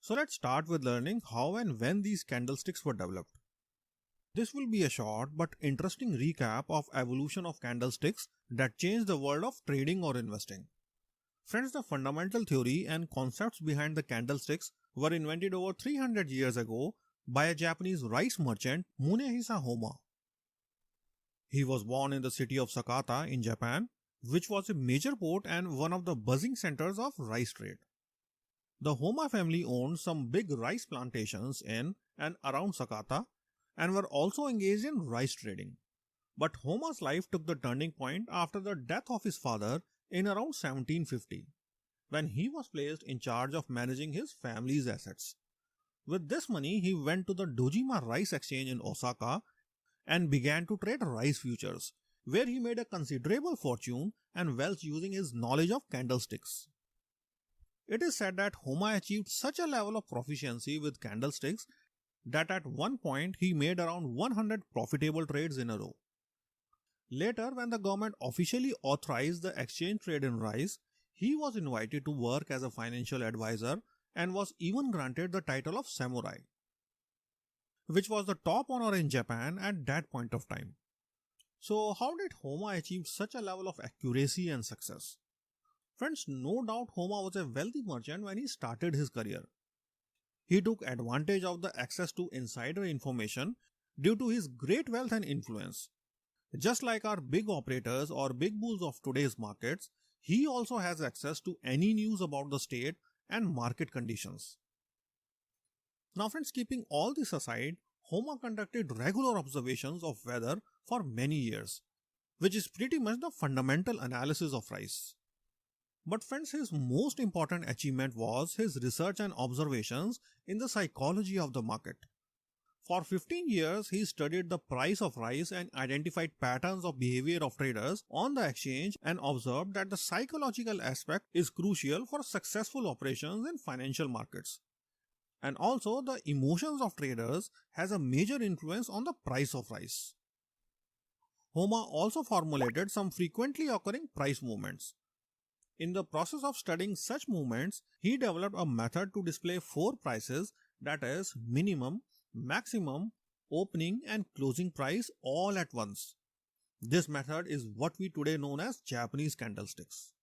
So let's start with learning how and when these candlesticks were developed. This will be a short but interesting recap of evolution of candlesticks that changed the world of trading or investing. Friends, the fundamental theory and concepts behind the candlesticks were invented over 300 years ago by a Japanese rice merchant Munehisa Homa. He was born in the city of Sakata in Japan, which was a major port and one of the buzzing centers of rice trade. The Homa family owned some big rice plantations in and around Sakata and were also engaged in rice trading. But Homa's life took the turning point after the death of his father in around 1750, when he was placed in charge of managing his family's assets. With this money, he went to the Dojima Rice Exchange in Osaka and began to trade rice futures, where he made a considerable fortune and wealth using his knowledge of candlesticks. It is said that Homa achieved such a level of proficiency with candlesticks that at one point he made around 100 profitable trades in a row. Later, when the government officially authorized the exchange trade in rice, he was invited to work as a financial advisor and was even granted the title of samurai, which was the top honor in Japan at that point of time. So how did Homa achieve such a level of accuracy and success? Friends, no doubt Homa was a wealthy merchant when he started his career. He took advantage of the access to insider information due to his great wealth and influence. Just like our big operators or big bulls of today's markets, he also has access to any news about the state and market conditions. Now friends, keeping all this aside, Homa conducted regular observations of weather for many years, which is pretty much the fundamental analysis of rice. But friends, his most important achievement was his research and observations in the psychology of the market. For 15 years, he studied the price of rice and identified patterns of behavior of traders on the exchange and observed that the psychological aspect is crucial for successful operations in financial markets. And also, the emotions of traders has a major influence on the price of rice. Homa also formulated some frequently occurring price movements. In the process of studying such movements, he developed a method to display 4 prices, that is minimum, maximum, opening and closing price all at once. This method is what we today know as Japanese candlesticks.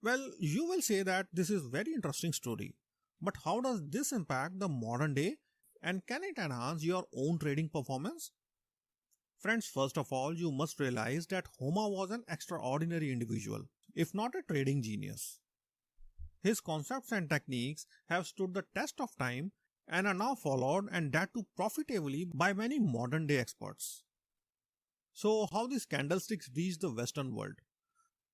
Well, you will say that this is very interesting story, but how does this impact the modern day and can it enhance your own trading performance? Friends, first of all, you must realize that Homa was an extraordinary individual, if not a trading genius. His concepts and techniques have stood the test of time and are now followed, and that too profitably, by many modern day experts. So how these candlesticks reached the Western world?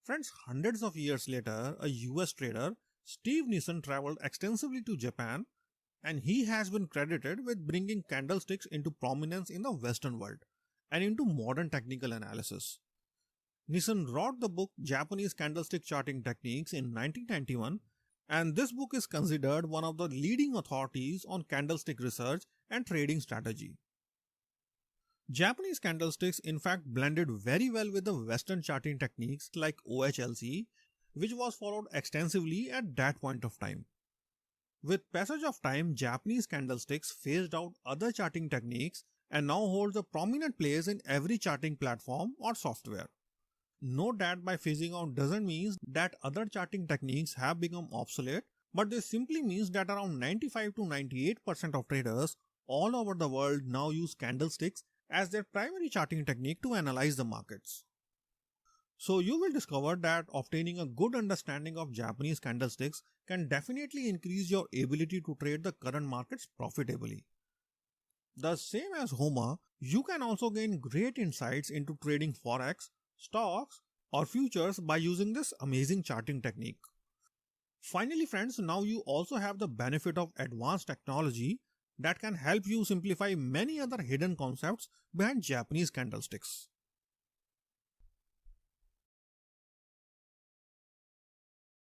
Friends, hundreds of years later, a US trader, Steve Nissen, traveled extensively to Japan, and he has been credited with bringing candlesticks into prominence in the Western world and into modern technical analysis. Nissen wrote the book Japanese Candlestick Charting Techniques in 1991, and this book is considered one of the leading authorities on candlestick research and trading strategy. Japanese candlesticks in fact blended very well with the Western charting techniques like OHLC, which was followed extensively at that point of time. With passage of time, Japanese candlesticks phased out other charting techniques and now holds a prominent place in every charting platform or software. Note that by phasing out doesn't mean that other charting techniques have become obsolete, but this simply means that around 95 to 98% of traders all over the world now use candlesticks as their primary charting technique to analyze the markets. So you will discover that obtaining a good understanding of Japanese candlesticks can definitely increase your ability to trade the current markets profitably. The same as Homa, you can also gain great insights into trading forex, stocks or futures by using this amazing charting technique. Finally friends, now you also have the benefit of advanced technology that can help you simplify many other hidden concepts behind Japanese candlesticks.